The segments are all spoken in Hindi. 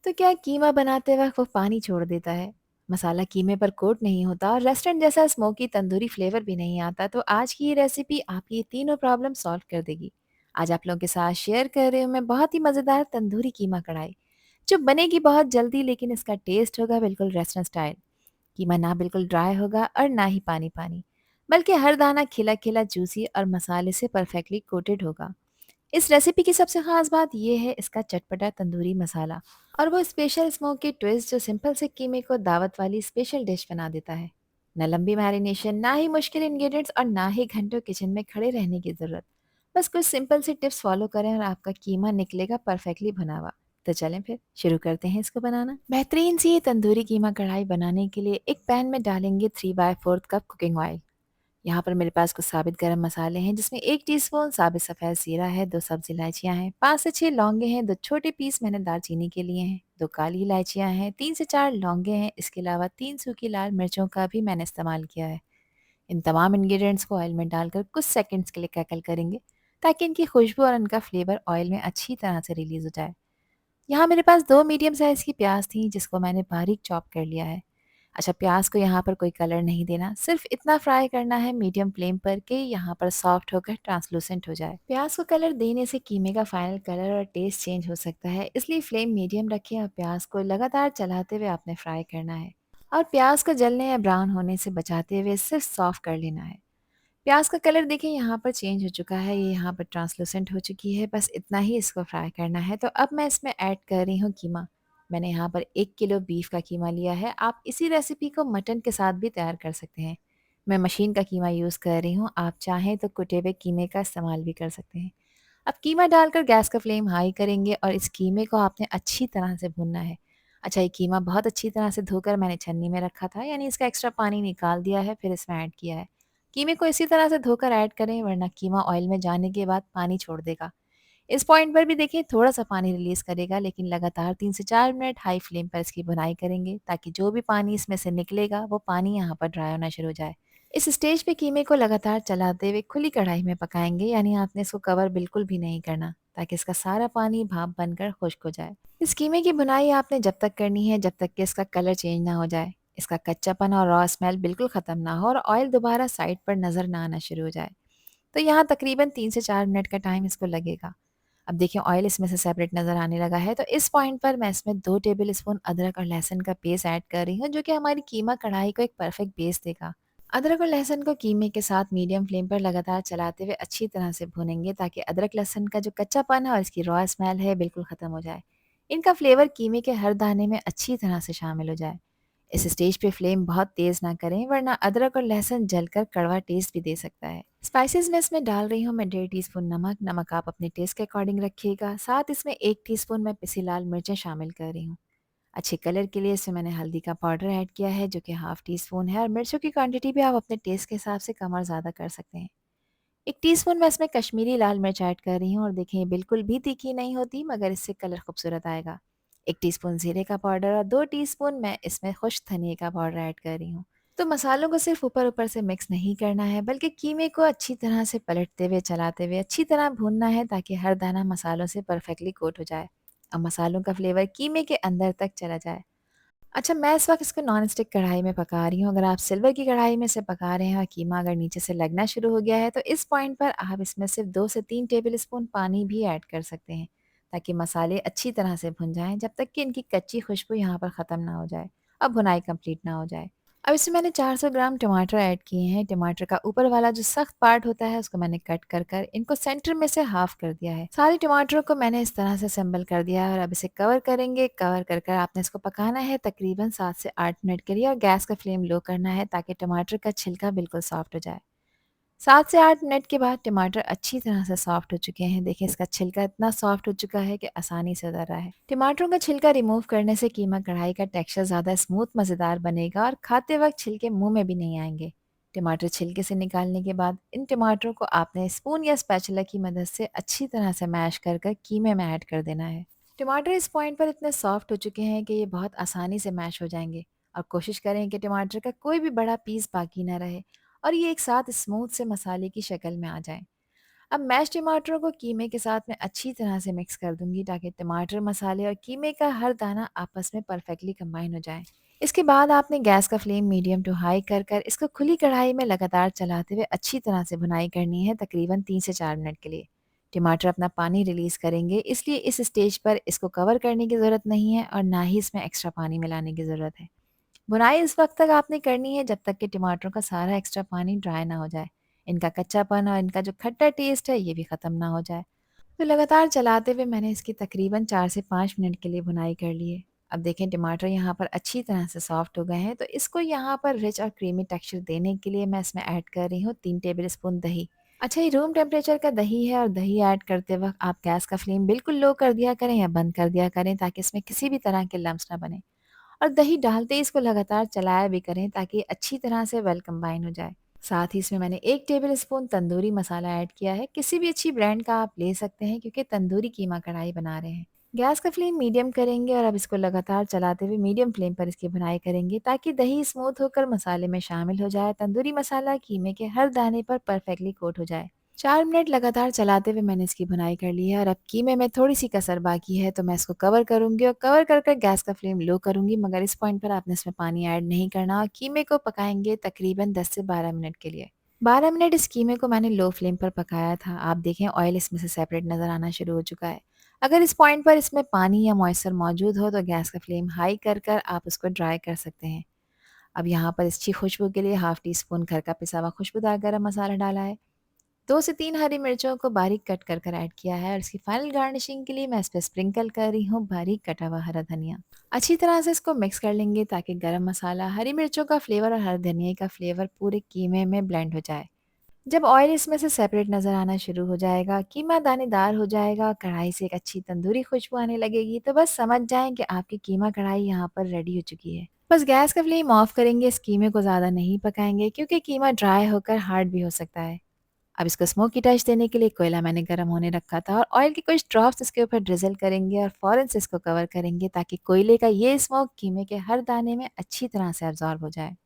तो क्या कीमा बनाते वक्त वो पानी छोड़ देता है, मसाला कीमे पर कोट नहीं होता और रेस्टोरेंट जैसा स्मोकी तंदूरी फ्लेवर भी नहीं आता, तो आज की ये रेसिपी आपकी ये तीनों प्रॉब्लम सॉल्व कर देगी। आज आप लोगों के साथ शेयर कर रही हूँ मैं बहुत ही मज़ेदार तंदूरी कीमा कढ़ाई, जो बनेगी बहुत जल्दी लेकिन इसका टेस्ट होगा बिल्कुल रेस्टोरेंट स्टाइल। कीमा ना बिल्कुल ड्राई होगा और ना ही पानी पानी, बल्कि हर दाना खिला खिला जूसी और मसाले से परफेक्टली कोटेड होगा। इस रेसिपी की सबसे खास बात यह है इसका चटपटा तंदूरी मसाला और वो स्पेशल स्मोकी ट्विस्ट जो सिंपल से कीमे को दावत वाली स्पेशल डिश बना देता है। न लंबी मैरिनेशन, ना ही मुश्किल इंग्रेडिएंट्स और ना ही घंटों किचन में खड़े रहने की जरूरत। बस कुछ सिंपल सी टिप्स फॉलो करें और आपका कीमा निकलेगा परफेक्टली भुना हुआ। तो चलें फिर शुरू करते हैं इसको बनाना। बेहतरीन सी ये तंदूरी कीमा कढ़ाई बनाने के लिए एक पैन में डालेंगे 3/4 कप कुकिंग ऑयल। यहाँ पर मेरे पास कुछ साबित गरम मसाले हैं जिसमें 1 टीस्पून साबित सफ़ेद जीरा है, 2 सब्ज़ इलायचियाँ हैं, 5 से 6 लौंगे हैं, 2 छोटे पीस मैंने दालचीनी के लिए हैं, 2 काली इलायचियाँ हैं, 3 से 4 लौंगे हैं, इसके अलावा 3 सूखी लाल मिर्चों का भी मैंने इस्तेमाल किया है। इन तमाम इंग्रेडिएंट्स को ऑयल में डालकर कुछ सेकंड्स के लिए क्रैकल करेंगे ताकि इनकी खुशबू और इनका फ्लेवर ऑयल में अच्छी तरह से रिलीज़ हो जाए। यहाँ मेरे पास 2 मीडियम साइज़ की प्याज थी जिसको मैंने बारीक चॉप कर लिया है। अच्छा, प्याज को यहाँ पर कोई कलर नहीं देना, सिर्फ इतना फ्राई करना है मीडियम फ्लेम पर कि यहाँ पर सॉफ्ट होकर ट्रांसलूसेंट हो जाए। प्याज को कलर देने से कीमे का फाइनल कलर और टेस्ट चेंज हो सकता है, इसलिए फ्लेम मीडियम रखें और प्याज को लगातार चलाते हुए आपने फ्राई करना है। और प्याज को जलने या ब्राउन होने से बचाते हुए सिर्फ सॉफ्ट कर लेना है। प्याज का कलर देखिए यहाँ पर चेंज हो चुका है, ये यहाँ पर ट्रांसलूसेंट हो चुकी है, बस इतना ही इसको फ्राई करना है। तो अब मैं इसमें ऐड कर रही हूँ कीमा। मैंने यहाँ पर 1 किलो बीफ का कीमा लिया है, आप इसी रेसिपी को मटन के साथ भी तैयार कर सकते हैं। मैं मशीन का कीमा यूज़ कर रही हूँ, आप चाहें तो कुटे हुए कीमे का इस्तेमाल भी कर सकते हैं। अब कीमा डालकर गैस का फ्लेम हाई करेंगे और इस कीमे को आपने अच्छी तरह से भूनना है। अच्छा, ये कीमा बहुत अच्छी तरह से धोकर मैंने छन्नी में रखा था, यानी इसका एक्स्ट्रा पानी निकाल दिया है, फिर इसमें ऐड किया है। कीमे को इसी तरह से धोकर ऐड करें वरना कीमा ऑयल में जाने के बाद पानी छोड़ देगा। इस पॉइंट पर भी देखिए थोड़ा-सा पानी रिलीज़ करेगा, लेकिन लगातार 3 से 4 मिनट हाई फ्लेम पर इसकी भुनाई करेंगे ताकि जो भी पानी इसमें से निकलेगा वो पानी यहाँ पर ड्राई होना शुरू हो जाए। इस स्टेज पे कीमे को लगातार चलाते हुए खुली कढ़ाई में पकाएंगे, यानी आपने इसको कवर बिल्कुल भी नहीं करना ताकि इसका सारा पानी भाप बनकर खुश्क हो जाए। इस कीमे की भुनाई आपने जब तक करनी है जब तक कि इसका कलर चेंज ना हो जाए, इसका कच्चापन और रॉ स्मेल बिल्कुल ख़त्म ना हो और ऑयल दोबारा साइड पर नज़र ना आना शुरू हो जाए। तो यहाँ तकरीबन 3 से 4 मिनट का टाइम इसको लगेगा। अब देखिए ऑयल इसमें से सेपरेट नज़र आने लगा है, तो इस पॉइंट पर मैं इसमें 2 टेबल स्पून अदरक और लहसुन का पेस्ट ऐड कर रही हूँ, जो कि हमारी कीमा कढ़ाई को एक परफेक्ट बेस देगा। अदरक और लहसुन को कीमे के साथ मीडियम फ्लेम पर लगातार चलाते हुए अच्छी तरह से भूनेंगे ताकि अदरक लहसुन का जो कच्चापन है और इसकी रॉ स्मेल है बिल्कुल ख़त्म हो जाए। इनका फ्लेवर कीमे के हर दाने में अच्छी तरह से शामिल हो जाए। इस स्टेज पे फ्लेम बहुत तेज़ ना करें वरना अदरक और लहसुन जलकर कड़वा टेस्ट भी दे सकता है। स्पाइसेस में इसमें डाल रही हूँ मैं 1.5 टीस्पून नमक। नमक आप अपने टेस्ट के अकॉर्डिंग रखिएगा। साथ इसमें 1 टीस्पून मैं पिसी लाल मिर्चें शामिल कर रही हूँ। अच्छे कलर के लिए इसमें मैंने हल्दी का पाउडर ऐड किया है जो कि हाफ टी स्पून है और मिर्चों की क्वांटिटी भी आप अपने टेस्ट के हिसाब से कम और ज़्यादा कर सकते हैं। 1 टीस्पून मैं इसमें कश्मीरी लाल मिर्च ऐड कर रही हूँ और देखें ये बिल्कुल भी तीखी नहीं होती मगर इससे कलर खूबसूरत आएगा। 1 टीस्पून ज़ीरे का पाउडर और 2 टीस्पून मैं इसमें खुश्क धनिया का पाउडर ऐड कर रही हूँ। तो मसालों को सिर्फ ऊपर-ऊपर से मिक्स नहीं करना है बल्कि कीमे को अच्छी तरह से पलटते हुए, चलाते हुए अच्छी तरह भूनना है ताकि हर दाना मसालों से परफेक्टली कोट हो जाए और मसालों का फ्लेवर कीमे के अंदर तक चला जाए। अच्छा, मैं इस वक़्त इसको नॉन स्टिक कढ़ाई में पका रही हूँ। अगर आप सिल्वर की कढ़ाई में इसे पका रहे हैं और कीमा अगर नीचे से लगना शुरू हो गया है, तो इस पॉइंट पर आप इसमें सिर्फ 2 से 3 टेबलस्पून पानी भी ऐड कर सकते हैं, ताकि मसाले अच्छी तरह से भुन जाएँ, जब तक कि इनकी कच्ची खुशबू यहाँ पर ख़त्म ना हो जाए और भुनाई कंप्लीट ना हो जाए। अब इसमें मैंने 400 ग्राम टमाटर ऐड किए हैं। टमाटर का ऊपर वाला जो सख्त पार्ट होता है, उसको मैंने कट कर कर इनको सेंटर में से हाफ कर दिया है। सारे टमाटरों को मैंने इस तरह से असेंबल कर दिया है और अब इसे कवर करेंगे। कवर कर कर आपने इसको पकाना है तकरीबन 7 से 8 मिनट के लिए और गैस का फ्लेम लो करना है ताकि टमाटर का छिलका बिल्कुल सॉफ्ट हो जाए। 7 से 8 मिनट के बाद टमाटर अच्छी तरह से सॉफ्ट हो चुके हैं। देखिए इसका छिलका इतना सॉफ्ट हो चुका है कि आसानी से उतर रहा है। टमाटरों का छिलका रिमूव करने से कीमा कढ़ाई का टेक्सचर ज़्यादा स्मूथ मज़ेदार बनेगा और खाते वक्त छिलके मुंह में भी नहीं आएंगे। टमाटर छिलके से निकालने के बाद इन टमाटरों को आपने स्पून या स्पैचुला की मदद से अच्छी तरह से मैश कर कर कीमे में ऐड कर देना है। टमाटर इस पॉइंट पर इतने सॉफ्ट हो चुके हैं कि ये बहुत आसानी से मैश हो जाएंगे और कोशिश करें कि टमाटर का कोई भी बड़ा पीस बाकी ना रहे और ये एक साथ स्मूथ से मसाले की शक्ल में आ जाएँ। अब मैश टमाटरों को कीमे के साथ में अच्छी तरह से मिक्स कर दूंगी ताकि टमाटर, मसाले और कीमे का हर दाना आपस में परफेक्टली कंबाइन हो जाए। इसके बाद आपने गैस का फ्लेम मीडियम टू हाई कर कर इसको खुली कढ़ाई में लगातार चलाते हुए अच्छी तरह से भुनाई करनी है, तकरीबन 3 से 4 मिनट के लिए। टमाटर अपना पानी रिलीज करेंगे, इसलिए इस स्टेज पर इसको कवर करने की ज़रूरत नहीं है और ना ही इसमें एक्स्ट्रा पानी मिलाने की ज़रूरत है। भुनाई इस वक्त तक आपने करनी है जब तक कि टमाटरों का सारा एक्स्ट्रा पानी ड्राई ना हो जाए, इनका कच्चापन और इनका जो खट्टा टेस्ट है ये भी ख़त्म ना हो जाए। तो लगातार चलाते हुए मैंने इसकी तकरीबन 4 से 5 मिनट के लिए भुनाई कर ली है। अब देखें टमाटर यहाँ पर अच्छी तरह से सॉफ्ट हो गए हैं, तो इसको यहाँ पर रिच और क्रीमी टेक्सचर देने के लिए मैं इसमें ऐड कर रही हूँ 3 टेबल स्पून दही। अच्छा, ये रूम टेम्परेचर का दही है और दही ऐड करते वक्त आप गैस का फ्लेम बिल्कुल लो कर दिया करें या बंद कर दिया करें ताकि इसमें किसी भी तरह के लम्स ना बने। और दही डालते ही इसको लगातार चलाया भी करें ताकि अच्छी तरह से वेल कंबाइन हो जाए। साथ ही इसमें मैंने 1 table spoon tandoori masala add किया है। किसी भी अच्छी ब्रांड का आप ले सकते हैं क्योंकि तंदूरी कीमा कढ़ाई बना रहे हैं। गैस का फ्लेम मीडियम करेंगे और अब इसको लगातार चलाते हुए मीडियम फ्लेम पर इसकी भुनाई करेंगे ताकि दही स्मूथ होकर मसाले में शामिल हो जाए, तंदूरी मसाला कीमे के हर दाने पर परफेक्टली कोट हो जाए। 4 मिनट लगातार चलाते हुए मैंने इसकी भुनाई कर ली है और अब कीमे में थोड़ी सी कसर बाकी है, तो मैं इसको कवर करूंगी और कवर कर कर गैस का फ्लेम लो करूंगी, मगर इस पॉइंट पर आपने इसमें पानी ऐड नहीं करना और कीमे को पकाएंगे तकरीबन 10 से 12 मिनट के लिए। 12 मिनट इस कीमे को मैंने लो फ्लेम पर पकाया था। आप देखें ऑयल इसमें से सेपरेट नज़र आना शुरू हो चुका है। अगर इस पॉइंट पर इसमें पानी या मॉइस्चर मौजूद हो तो गैस का फ्लेम हाई कर कर आप उसको ड्राई कर सकते हैं। अब यहाँ पर अच्छी खुशबू के लिए हाफ टी स्पून घर का पिसा हुआ खुशबूदार गरम मसाला डाला है। 2 से 3 हरी मिर्चों को बारीक कट कर कर ऐड किया है और इसकी फाइनल गार्निशिंग के लिए मैं इस पे स्प्रिंकल कर रही हूँ बारीक कटा हुआ हरा धनिया। अच्छी तरह से इसको मिक्स कर लेंगे ताकि गरम मसाला, हरी मिर्चों का फ्लेवर और हरा धनिया का फ्लेवर पूरे कीमे में ब्लेंड हो जाए। जब ऑयल इसमें से सेपरेट नज़र आना शुरू हो जाएगा, कीमा दानेदार हो जाएगा, कढ़ाई से एक अच्छी तंदूरी खुशबू आने लगेगी, तो बस समझ जाएं कि आपकी कीमा कढ़ाई यहाँ पर रेडी हो चुकी है। बस गैस का फ्लेम ऑफ करेंगे, इस कीमे को ज़्यादा नहीं पकाएंगे क्योंकि कीमा ड्राई होकर हार्ड भी हो सकता है। अब इसको स्मोकी टच देने के लिए कोयला मैंने गर्म होने रखा था और ऑयल के कुछ ड्रॉप्स इसके ऊपर ड्रिजल करेंगे और फ़ौरन से इसको कवर करेंगे ताकि कोयले का ये स्मोक कीमे के हर दाने में अच्छी तरह से अब्जॉर्ब हो जाए।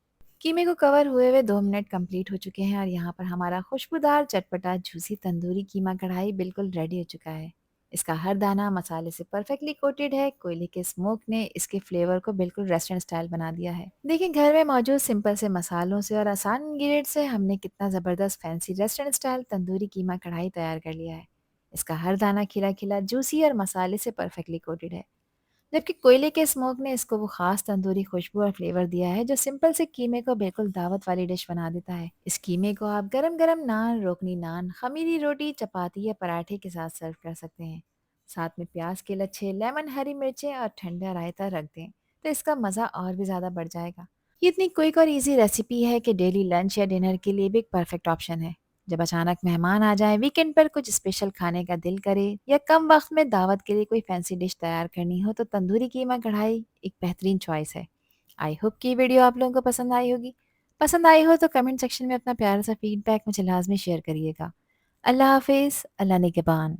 कीमे को कवर हुए हुए 2 मिनट कंप्लीट हो चुके हैं और यहाँ पर हमारा खुशबूदार चटपटा जूसी तंदूरी कीमा कढ़ाई बिल्कुल रेडी हो चुका है। इसका हर दाना मसाले से परफेक्टली कोटेड है। कोयले के स्मोक ने इसके फ्लेवर को बिल्कुल रेस्टोरेंट स्टाइल बना दिया है। देखिए घर में मौजूद सिंपल से मसालों से और आसान इंग्रेडिएंट से हमने कितना ज़बरदस्त फैंसी रेस्टोरेंट स्टाइल तंदूरी कीमा कढ़ाई तैयार कर लिया है। इसका हर दाना खिला खिला जूसी और मसाले से परफेक्टली कोटेड है, जबकि कोयले के स्मोक ने इसको वो खास तंदूरी खुशबू और फ्लेवर दिया है जो सिंपल से कीमे को बिल्कुल दावत वाली डिश बना देता है। इस कीमे को आप गरम गरम नान, रोकनी नान, खमीरी रोटी, चपाती या पराठे के साथ सर्व कर सकते हैं। साथ में प्याज के लच्छे, लेमन, हरी मिर्चें और ठंडा रायता रख दें तो इसका मज़ा और भी ज़्यादा बढ़ जाएगा। ये इतनी क्विक और इजी रेसिपी है कि डेली लंच या डिनर के लिए भी एक परफेक्ट ऑप्शन है। जब अचानक मेहमान आ जाएं, वीकेंड पर कुछ स्पेशल खाने का दिल करे या कम वक्त में दावत के लिए कोई फैंसी डिश तैयार करनी हो तो तंदूरी कीमा कढ़ाई एक बेहतरीन चॉइस है। आई होप कि ये वीडियो आप लोगों को पसंद आई होगी। पसंद आई हो तो कमेंट सेक्शन में अपना प्यारा सा फीडबैक मुझे लाजमी शेयर करिएगा। अल्लाह हाफिज़, अल्लाह निगहबान।